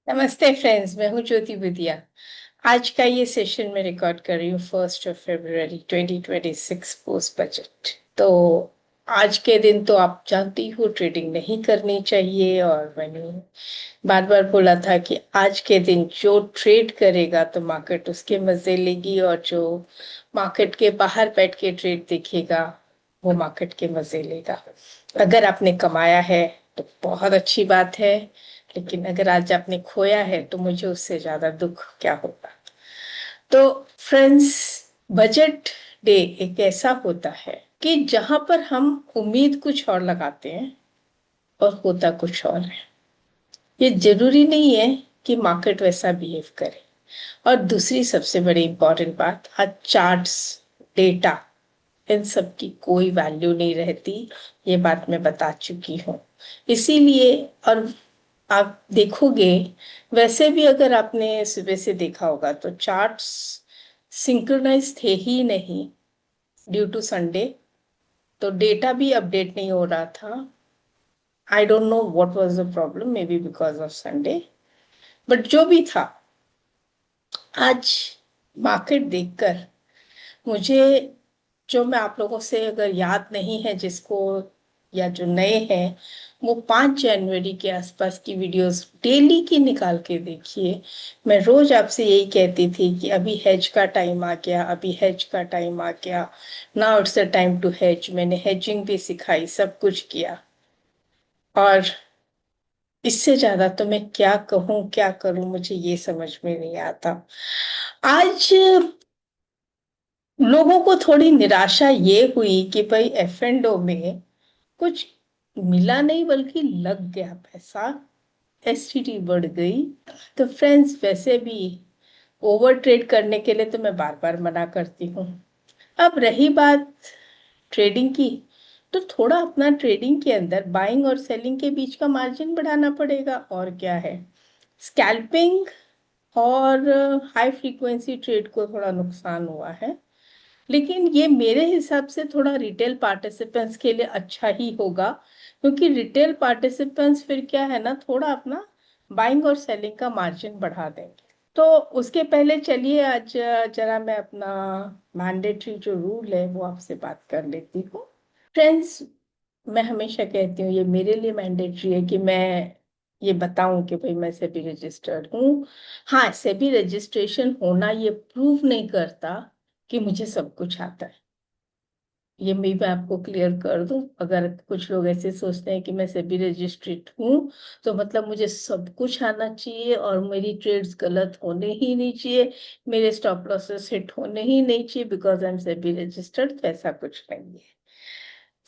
नमस्ते फ्रेंड्स, मैं हूँ ज्योति विद्या। आज का ये सेशन मैं रिकॉर्ड कर रही हूँ 1 फरवरी 2026 पोस्ट बजट। तो आज के दिन तो आप जानती हो ट्रेडिंग नहीं करनी चाहिए, और मैंने बार बार बोला था कि आज के दिन जो ट्रेड करेगा तो मार्केट उसके मजे लेगी, और जो मार्केट के बाहर बैठ के ट्रेड देखेगा वो मार्केट के मजे लेगा। अगर आपने कमाया है तो बहुत अच्छी बात है, लेकिन अगर आज आपने खोया है तो मुझे उससे ज्यादा दुख क्या होगा। तो फ्रेंड्स, बजट डे एक ऐसा होता है कि जहां पर हम उम्मीद कुछ और लगाते हैं और होता कुछ और है। ये जरूरी नहीं है कि मार्केट वैसा बिहेव करे। और दूसरी सबसे बड़ी इंपॉर्टेंट बात, आज चार्ट्स, डेटा, इन सब की कोई वैल्यू नहीं रहती। ये बात मैं बता चुकी हूँ। इसीलिए, और आप देखोगे, वैसे भी अगर आपने सुबह से देखा होगा तो चार्ट्स सिंक्रोनाइज थे ही नहीं ड्यू टू संडे। तो डेटा भी अपडेट नहीं हो रहा था। I don't know what was the problem, may be because of Sunday. But जो भी था, आज मार्केट देखकर मुझे, जो मैं आप लोगों से अगर याद नहीं है जिसको, या जो नए हैं, वो 5 जनवरी के आसपास की वीडियोस डेली की निकाल के देखिए। मैं रोज आपसे यही कहती थी कि अभी हेज का टाइम आ गया, अभी हेज का टाइम आ गया, now it's the time to hedge. मैंने हेजिंग भी सिखाई, सब कुछ किया। और इससे ज्यादा तो मैं क्या कहूँ क्या करूं, मुझे ये समझ में नहीं आता। आज लोगों को थोड़ी निराशा ये हुई कि भाई एफ एंड ओ में कुछ मिला नहीं, बल्कि लग गया पैसा, एसटीटी बढ़ गई। तो फ्रेंड्स, वैसे भी ओवर ट्रेड करने के लिए तो मैं बार बार मना करती हूँ। अब रही बात ट्रेडिंग की, तो थोड़ा अपना ट्रेडिंग के अंदर बाइंग और सेलिंग के बीच का मार्जिन बढ़ाना पड़ेगा, और क्या है। स्कैल्पिंग और हाई फ्रीक्वेंसी ट्रेड को थोड़ा नुकसान हुआ है, लेकिन ये मेरे हिसाब से थोड़ा रिटेल पार्टिसिपेंट्स के लिए अच्छा ही होगा, क्योंकि रिटेल पार्टिसिपेंट्स फिर क्या है ना, थोड़ा अपना बाइंग और सेलिंग का मार्जिन बढ़ा देंगे। तो उसके पहले चलिए आज जरा मैं अपना मैंडेटरी जो रूल है वो आपसे बात कर लेती हूँ। फ्रेंड्स, मैं हमेशा कहती हूँ ये मेरे लिए मैंडेटरी है कि मैं ये बताऊं कि भाई मैं सेबी रजिस्टर्ड हूँ। हाँ, सेबी रजिस्ट्रेशन होना ये प्रूव नहीं करता कि मुझे सब कुछ आता है। ये मैं आपको क्लियर कर दूं, अगर कुछ लोग ऐसे सोचते हैं कि मैं सेबी रजिस्ट्रेड हूँ तो मतलब मुझे सब कुछ आना चाहिए और मेरी ट्रेड्स गलत होने ही नहीं चाहिए, मेरे स्टॉप लॉसेस हिट होने ही नहीं चाहिए because I am SEBI registered, तो ऐसा कुछ नहीं है।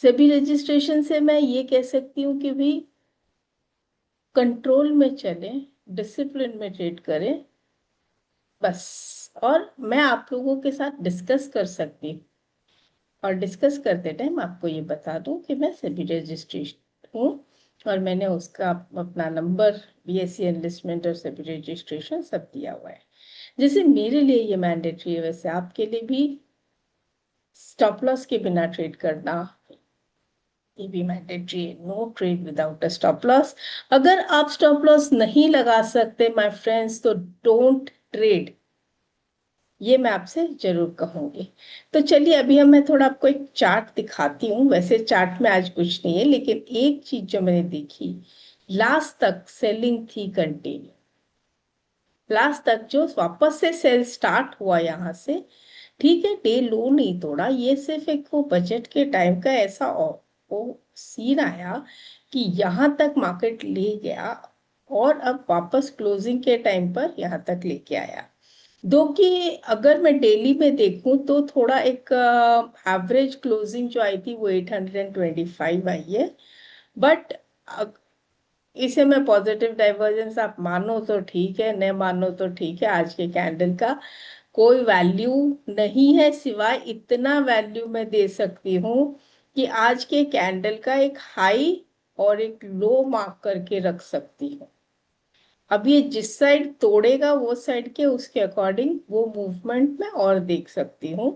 सेबी रजिस्ट्रेशन से मैं ये कह सकती हूँ कि भी कंट्रोल में चलें, डिसिप्लिन में ट्रेड करें, बस। और मैं आप लोगों के साथ डिस्कस कर सकती हूँ, और डिस्कस करते टाइम आपको ये बता दूं कि मैं सेबी रजिस्ट्रेशन हूँ, और मैंने उसका अपना नंबर, बीएससी एनलिस्टमेंट और सेबी रजिस्ट्रेशन सब दिया हुआ है। जैसे मेरे लिए ये मैंडेटरी है, वैसे आपके लिए भी स्टॉप लॉस के बिना ट्रेड करना ये भी मैंडेटरी है। No trade without a stop loss. अगर आप स्टॉप लॉस नहीं लगा सकते माय फ्रेंड्स, तो डोंट ट्रेड, ये मैं आपसे जरूर कहूंगी। तो चलिए अभी मैं थोड़ा आपको एक चार्ट दिखाती हूँ। वैसे चार्ट में आज कुछ नहीं है, लेकिन एक चीज जो मैंने देखी, लास्ट तक सेलिंग थी कंटिन्यू। लास्ट तक जो वापस से सेल स्टार्ट हुआ यहाँ से, ठीक है, डे लो नहीं तोड़ा, ये सिर्फ एक वो बजट के टाइम का ऐसा वो सीन आया कि यहाँ तक मार्केट ले गया, और अब वापस क्लोजिंग के टाइम पर यहाँ तक लेके आया। दो कि अगर मैं डेली में देखूं तो थोड़ा एक एवरेज क्लोजिंग जो आई थी वो 825 आई है। बट इसे मैं पॉजिटिव डाइवर्जेंस आप मानो तो ठीक है, न मानो तो ठीक है, आज के कैंडल का कोई वैल्यू नहीं है, सिवाय इतना वैल्यू मैं दे सकती हूँ कि आज के कैंडल का एक हाई और एक लो मार्क करके रख सकती हूँ। अब ये जिस साइड तोड़ेगा वो साइड के उसके अकॉर्डिंग वो मूवमेंट में और देख सकती हूँ।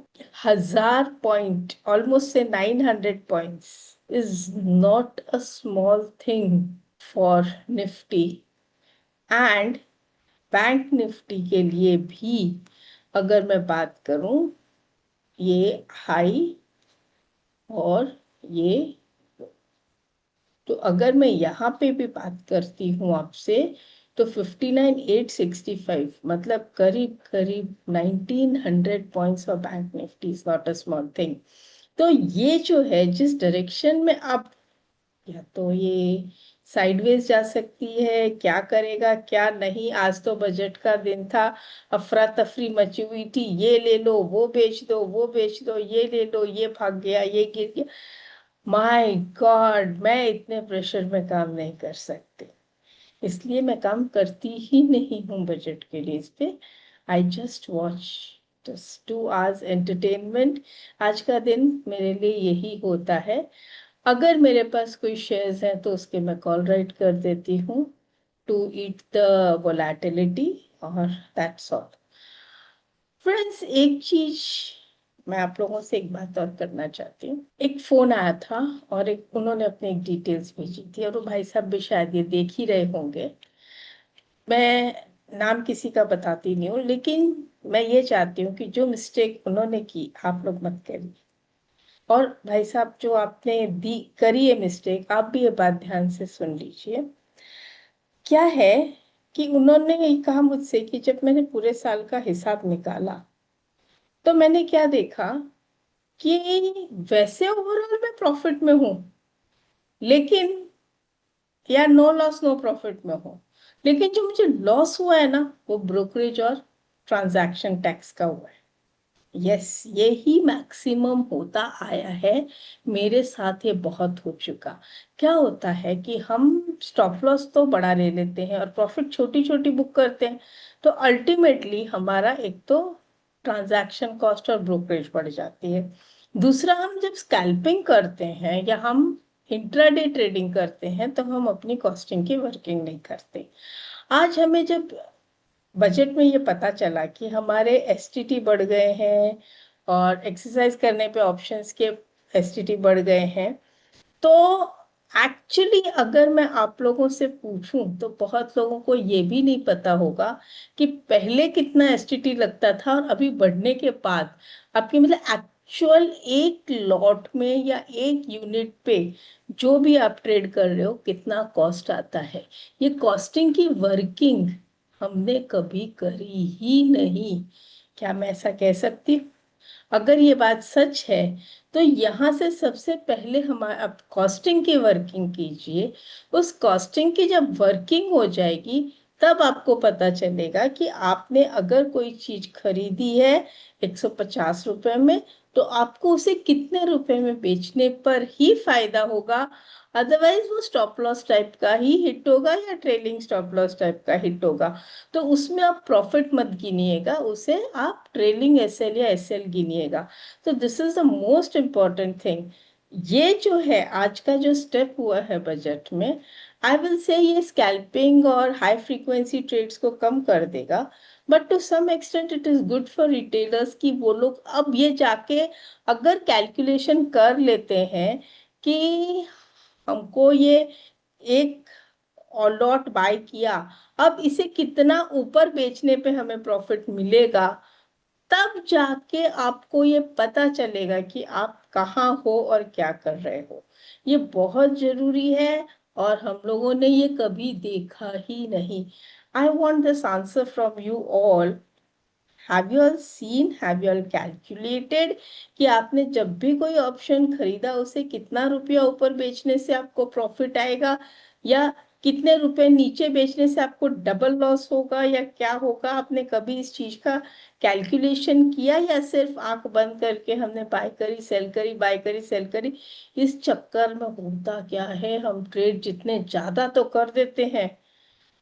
1000 पॉइंट, ऑलमोस्ट से 900 points is not a small thing for Nifty. And bank Nifty के लिए भी अगर मैं बात करूं, ये हाई और ये, तो अगर मैं यहाँ पे भी बात करती हूँ आपसे, तो 59,865, मतलब करीब करीब 1900 points of bank Nifty is not a small thing. तो ये जो है, जिस डायरेक्शन में आप, या तो ये साइडवेज जा सकती है, क्या करेगा क्या नहीं। आज तो बजट का दिन था, अफरा तफरी मची हुई थी, ये ले लो वो बेच दो, वो बेच दो, ये ले लो, ये भाग गया, ये गिर गया। माय गॉड, मैं इतने प्रेशर में काम नहीं कर सकती, इसलिए मैं काम करती ही नहीं हूँ बजट के लिए इस पे। I just watch, just 2 hours entertainment. आज का दिन मेरे लिए यही होता है। अगर मेरे पास कोई शेयर्स हैं तो उसके मैं कॉल राइट कर देती हूँ टू ईट द वोलेटिलिटी, और दैट्स ऑल। फ्रेंड्स, एक चीज मैं आप लोगों से एक बात और करना चाहती हूँ। एक फोन आया था और एक उन्होंने अपनी एक डिटेल्स भेजी थी, और वो भाई साहब भी शायद ये देख ही रहे होंगे। मैं नाम किसी का बताती नहीं हूँ, लेकिन मैं ये चाहती हूँ कि जो मिस्टेक उन्होंने की आप लोग मत करिए। और भाई साहब, जो आपने दी करी है मिस्टेक, आप भी ये बात ध्यान से सुन लीजिए। क्या है कि उन्होंने ये कहा मुझसे कि जब मैंने पूरे साल का हिसाब निकाला, तो मैंने क्या देखा कि वैसे ओवरऑल मैं प्रॉफिट में हूँ, लेकिन, या नो लॉस नो प्रॉफिट में हूँ, लेकिन जो मुझे लॉस हुआ है ना, वो ब्रोकरेज और ट्रांजैक्शन टैक्स का हुआ है। यस, ये ही मैक्सिमम होता आया है, मेरे साथ ये बहुत हो चुका। क्या होता है कि हम स्टॉप लॉस तो बड़ा ले लेते हैं और प्रॉफिट छोटी छोटी बुक करते हैं, तो अल्टीमेटली हमारा एक तो ट्रांजैक्शन कॉस्ट और ब्रोकरेज बढ़ जाती है। दूसरा, हम जब स्कैल्पिंग करते हैं या हम इंट्राडे ट्रेडिंग करते हैं, तो हम अपनी कॉस्टिंग की वर्किंग नहीं करते। आज हमें जब बजट में ये पता चला कि हमारे एसटीटी बढ़ गए हैं और एक्सरसाइज करने पे ऑप्शंस के एसटीटी बढ़ गए हैं, तो एक्चुअली अगर मैं आप लोगों से पूछूं तो बहुत लोगों को ये भी नहीं पता होगा कि पहले कितना एसटीटी लगता था और अभी बढ़ने के बाद आपकी, मतलब एक्चुअल एक लॉट में या एक यूनिट पे जो भी आप ट्रेड कर रहे हो, कितना कॉस्ट आता है। ये कॉस्टिंग की वर्किंग हमने कभी करी ही नहीं। क्या मैं ऐसा कह सकती हूँ? अगर ये बात सच है, तो यहाँ से सबसे पहले हमारा आप कॉस्टिंग की वर्किंग कीजिए। उस कॉस्टिंग की जब वर्किंग हो जाएगी, तब आपको पता चलेगा कि आपने अगर कोई चीज खरीदी है 150 रुपए में, तो आपको उसे कितने रुपए में बेचने पर ही फायदा होगा। अदरवाइज वो स्टॉप लॉस टाइप का ही हिट होगा या ट्रेलिंग स्टॉप लॉस टाइप का हिट होगा। तो उसमें आप प्रॉफिट मत गिनिएगा, उसे आप ट्रेलिंग एसएल या एसएल गिनिएगा। तो this is the most important thing. ये जो है आज का जो स्टेप हुआ है बजट में, आई विल से ये स्कैल्पिंग और हाई फ्रीक्वेंसी ट्रेड्स को कम कर देगा। But to some extent it is good for retailers कि वो लोग अब ये जाके अगर कैलकुलेशन कर लेते हैं कि हमको ये एक और लॉट बाय किया, अब इसे कितना ऊपर बेचने पे हमें प्रॉफिट मिलेगा, तब जाके आपको ये पता चलेगा कि आप कहाँ हो और क्या कर रहे हो। ये बहुत जरूरी है, और हम लोगों ने ये कभी देखा ही नहीं। I want this answer from you all. Have you all scene, have you all calculated कि आपने जब भी कोई ऑप्शन खरीदा, उसे कितना रुपया ऊपर बेचने से आपको प्रॉफिट आएगा, या कितने रुपए नीचे बेचने से आपको डबल लॉस होगा या क्या होगा? आपने कभी इस चीज का कैलकुलेशन किया, या सिर्फ आंख बंद करके हमने बाय करी सेल करी, बाय करी सेल करी? इस चक्कर में होता क्या है, हम ट्रेड जितने ज्यादा तो कर देते हैं।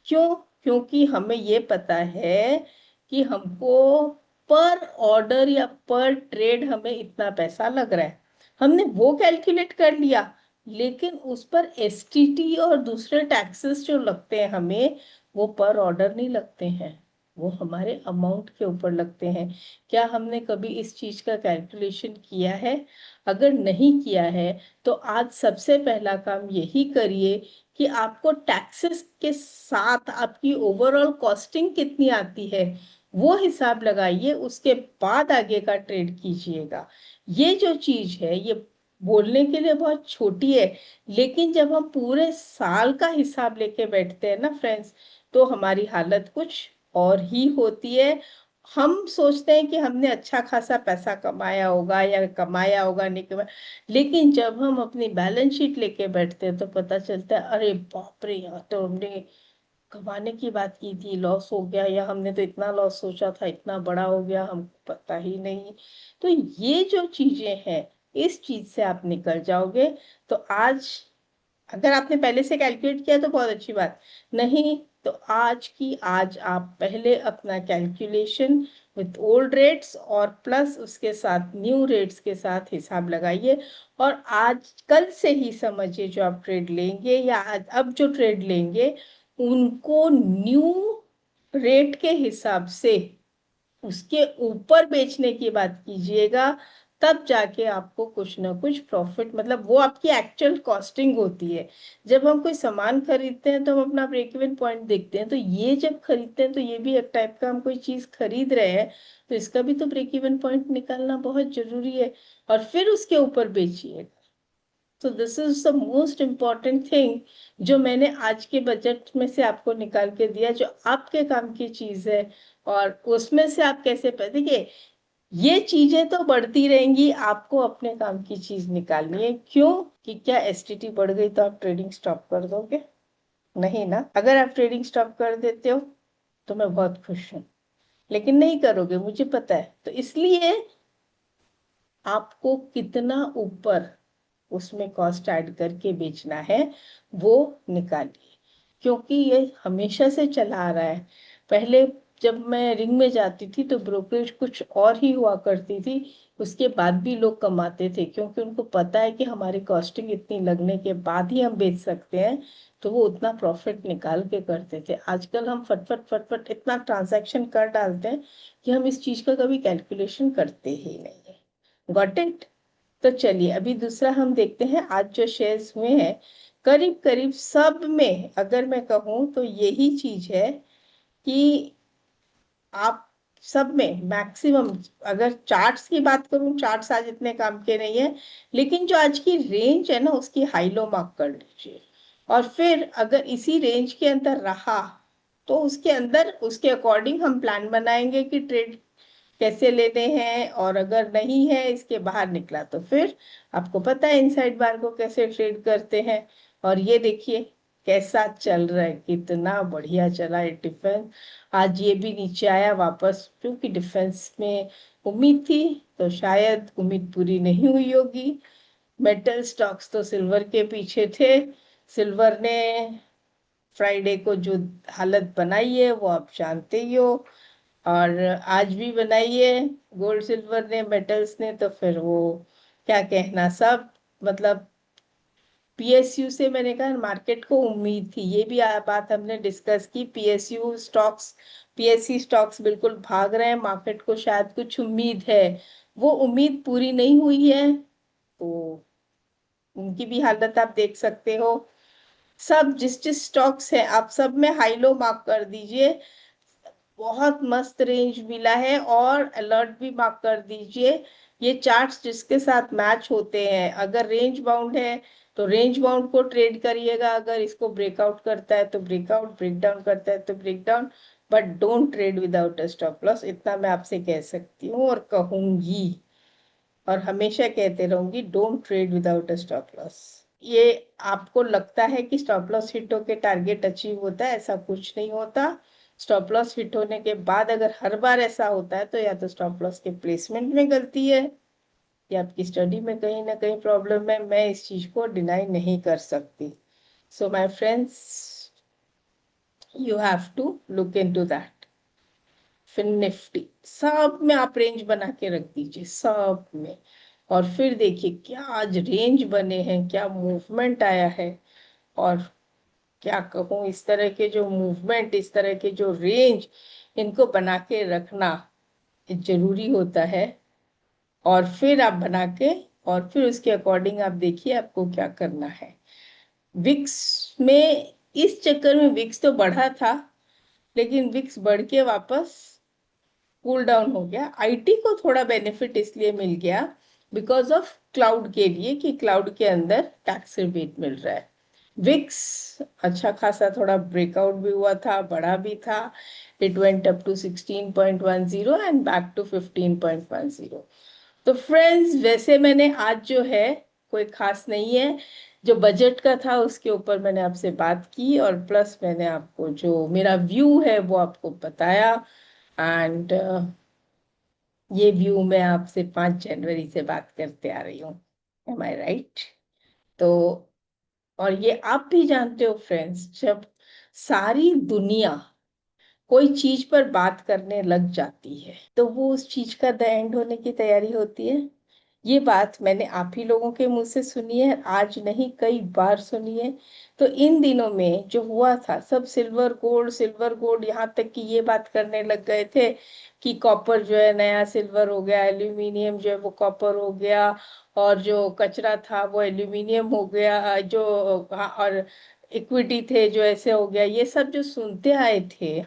क्यों? क्योंकि हमें ये पता है कि हमको पर ऑर्डर या पर ट्रेड हमें इतना पैसा लग रहा है, हमने वो कैलकुलेट कर लिया। लेकिन उस पर एसटीटी और दूसरे टैक्सेस जो लगते हैं हमें, वो पर ऑर्डर नहीं लगते हैं, वो हमारे अमाउंट के ऊपर लगते हैं। क्या हमने कभी इस चीज का कैलकुलेशन किया है? अगर नहीं किया है तो आज सबसे पहला काम यही करिए कि आपको टैक्सेस के साथ आपकी ओवरऑल कॉस्टिंग कितनी आती है वो हिसाब लगाइए, उसके बाद आगे का ट्रेड कीजिएगा। ये जो चीज है ये बोलने के लिए बहुत छोटी है, लेकिन जब हम पूरे साल का हिसाब लेके बैठते हैं ना फ्रेंड्स, तो हमारी हालत कुछ और ही होती है। हम सोचते हैं कि हमने अच्छा खासा पैसा कमाया होगा या कमाया होगा नहीं कमाया, लेकिन जब हम अपनी बैलेंस शीट लेके बैठते हैं तो पता चलता है अरे बाप रे, यहाँ तो हमने कमाने की बात की थी, लॉस हो गया, या हमने तो इतना लॉस सोचा था इतना बड़ा हो गया, हमको पता ही नहीं। तो ये जो चीजें हैं, इस चीज से आप निकल जाओगे। तो आज अगर आपने पहले से कैलकुलेट किया तो बहुत अच्छी बात, नहीं तो आज की आज आप पहले अपना कैलकुलेशन विथ ओल्ड रेट्स और प्लस उसके साथ न्यू रेट्स के साथ हिसाब लगाइए, और आज कल से ही समझिए जो आप ट्रेड लेंगे या आज अब जो ट्रेड लेंगे उनको न्यू रेट के हिसाब से उसके ऊपर बेचने की बात कीजिएगा। तब जाके आपको कुछ ना कुछ प्रॉफिट, मतलब वो आपकी एक्चुअल कॉस्टिंग होती है। जब हम कोई सामान खरीदते हैं तो हम अपना ब्रेक इवन पॉइंट देखते हैं, तो ये जब खरीदते हैं तो ये भी एक टाइप का हम कोई चीज खरीद रहे हैं, तो इसका भी तो ब्रेक इवन पॉइंट निकालना बहुत जरूरी है, और फिर उसके ऊपर बेचिएगा। तो this is the most important thing जो मैंने आज के बजट में से आपको निकाल के दिया, जो आपके काम की चीज है। और उसमें से आप कैसे देखिए, ये चीजें तो बढ़ती रहेंगी, आपको अपने काम की चीज निकालनी है। क्यों? कि क्या एसटीटी बढ़ गई तो आप ट्रेडिंग स्टॉप कर दोगे? नहीं ना। अगर आप ट्रेडिंग स्टॉप कर देते हो तो मैं बहुत खुश हूं, लेकिन नहीं करोगे मुझे पता है। तो इसलिए आपको कितना ऊपर उसमें कॉस्ट ऐड करके बेचना है वो निकालिए, क्योंकि ये हमेशा से चला आ रहा है। पहले जब मैं रिंग में जाती थी तो ब्रोकरेज कुछ और ही हुआ करती थी, उसके बाद भी लोग कमाते थे, क्योंकि उनको पता है कि हमारी कॉस्टिंग इतनी लगने के बाद ही हम बेच सकते हैं, तो वो उतना प्रॉफिट निकाल के करते थे। आजकल हम फटफट फटफट इतना ट्रांजैक्शन कर डालते हैं कि हम इस चीज का कभी कैलकुलेशन करते ही नहीं है। Got it? तो चलिए अभी दूसरा हम देखते हैं। आज जो शेयर्स हुए हैं करीब करीब सब में, अगर मैं कहूँ तो यही चीज है कि आप सब में मैक्सिमम, अगर चार्ट्स की बात करूं, चार्ट्स आज इतने काम के नहीं है, लेकिन जो आज की रेंज है ना उसकी हाई लो मार्क कर लीजिए, और फिर अगर इसी रेंज के अंदर रहा तो उसके अंदर उसके अकॉर्डिंग हम प्लान बनाएंगे कि ट्रेड कैसे लेने हैं, और अगर नहीं है इसके बाहर निकला तो फिर आपको पता है इनसाइड बार को कैसे ट्रेड करते हैं। और ये देखिए कैसा चल रहा है, कितना बढ़िया चला है डिफेंस। आज ये भी नीचे आया वापस, क्योंकि डिफेंस में उम्मीद थी, तो शायद उम्मीद पूरी नहीं हुई होगी। मेटल स्टॉक्स तो सिल्वर के पीछे थे, सिल्वर ने फ्राइडे को जो हालत बनाई है वो आप जानते ही हो, और आज भी बनाई है गोल्ड सिल्वर ने, मेटल्स ने, तो फिर वो क्या कहना सब, मतलब पीएसयू से मैंने कहा मार्केट को उम्मीद थी, ये भी बात हमने डिस्कस की, पीएसयू स्टॉक्स, पीएससी स्टॉक्स बिल्कुल भाग रहे हैं, मार्केट को शायद कुछ उम्मीद है, वो उम्मीद पूरी नहीं हुई है, तो उनकी भी हालत आप देख सकते हो। सब जिस जिस स्टॉक्स है आप सब में हाई लो मार्क कर दीजिए, बहुत मस्त रेंज मिला है, और अलर्ट भी मार्क कर दीजिए। ये चार्ट्स जिसके साथ मैच होते हैं, अगर रेंज बाउंड है तो रेंज बाउंड को ट्रेड करिएगा, अगर इसको ब्रेकआउट करता है तो ब्रेकआउट, ब्रेकडाउन करता है तो breakdown, but don't trade without a stop loss, इतना मैं आपसे कह सकती हूँ और कहूंगी, और हमेशा कहते रहूंगी, don't trade without a stop loss. ये आपको लगता है कि स्टॉप लॉस हिट होके टारगेट अचीव होता है, ऐसा कुछ नहीं होता। स्टॉप लॉस हिट होने के बाद अगर हर बार ऐसा होता है तो या तो स्टॉप लॉस के प्लेसमेंट में गलती है या आपकी स्टडी में कहीं ना कहीं प्रॉब्लम है, मैं इस चीज को डिनाई नहीं कर सकती। So my friends, you have to look into that. फिर निफ्टी सब में आप रेंज बना के रख दीजिए, सब में, और फिर देखिए क्या आज रेंज बने हैं, क्या मूवमेंट आया है। और क्या कहूँ, इस तरह के जो मूवमेंट, इस तरह के जो रेंज, इनको बना के रखना जरूरी होता है। और फिर आप बना के, और फिर उसके अकॉर्डिंग आप देखिए आपको क्या करना है। विक्स में, इस चक्कर में विक्स तो बढ़ा था, लेकिन विक्स बढ़ के वापस कूल डाउन हो गया। आईटी को थोड़ा बेनिफिट इसलिए मिल गया बिकॉज ऑफ क्लाउड के लिए, कि क्लाउड के अंदर टैक्स रिबेट मिल रहा है। विक्स अच्छा खासा थोड़ा ब्रेकआउट भी हुआ था, बढ़ा भी था। It went up to 16.10 and back to 15.10। तो फ्रेंड्स, वैसे मैंने आज जो है, कोई खास नहीं है, जो बजट का था उसके ऊपर मैंने आपसे बात की, और प्लस मैंने आपको जो मेरा व्यू है वो आपको बताया। एंड ये व्यू मैं आपसे 5 जनवरी से बात करते आ रही हूँ। एम आई राइट? तो और ये आप भी जानते हो फ्रेंड्स, जब सारी दुनिया कोई चीज पर बात करने लग जाती है तो वो उस चीज का द एंड होने की तैयारी होती है। ये बात मैंने आप ही लोगों के मुंह से सुनी है, आज नहीं कई बार सुनी है। तो इन दिनों में जो हुआ था, सब सिल्वर गोल्ड सिल्वर गोल्ड, यहाँ तक कि ये बात करने लग गए थे कि कॉपर जो है नया सिल्वर हो गया, एल्यूमिनियम जो है वो कॉपर हो गया, और जो कचरा था वो एल्यूमिनियम हो गया, जो हाँ, और इक्विटी थे जो ऐसे हो गया। ये सब जो सुनते आए थे,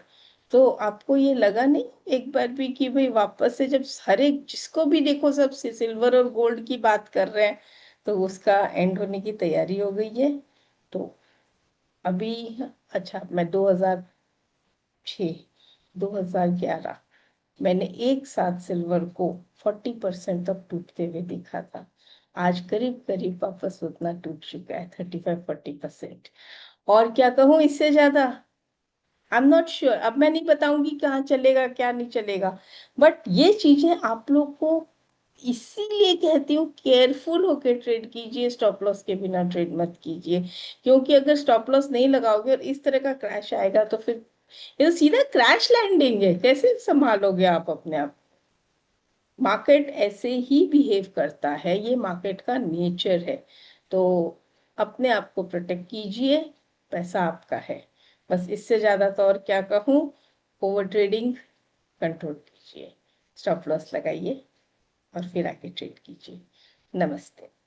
तो आपको ये लगा नहीं एक बार भी कि भाई वापस से जब हर एक जिसको भी देखो सब सिल्वर और गोल्ड की बात कर रहे हैं, तो उसका एंड होने की तैयारी हो गई है। तो अभी, अच्छा, मैं 2006, 2011 मैंने एक साथ सिल्वर को 40% तक टूटते हुए देखा था। आज करीब करीब वापस उतना टूट चुका है, 35-40%। और क्या कहूँ इससे ज्यादा, आई एम नॉट श्योर, अब मैं नहीं बताऊंगी कहाँ चलेगा क्या नहीं चलेगा। बट ये चीजें आप लोग को इसीलिए कहती हूँ, केयरफुल होके ट्रेड कीजिए, स्टॉप लॉस के बिना ट्रेड मत कीजिए। क्योंकि अगर स्टॉप लॉस नहीं लगाओगे और इस तरह का क्रैश आएगा तो फिर ये तो सीधा क्रैश लैंडिंग है, कैसे संभालोगे आप अपने आप? मार्केट ऐसे ही बिहेव करता है, ये मार्केट का नेचर है। तो अपने आप को प्रोटेक्ट कीजिए, पैसा आपका है। बस इससे ज्यादा तो और क्या कहूँ। ओवर ट्रेडिंग कंट्रोल कीजिए, स्टॉप लॉस लगाइए, और फिर आगे ट्रेड कीजिए। नमस्ते।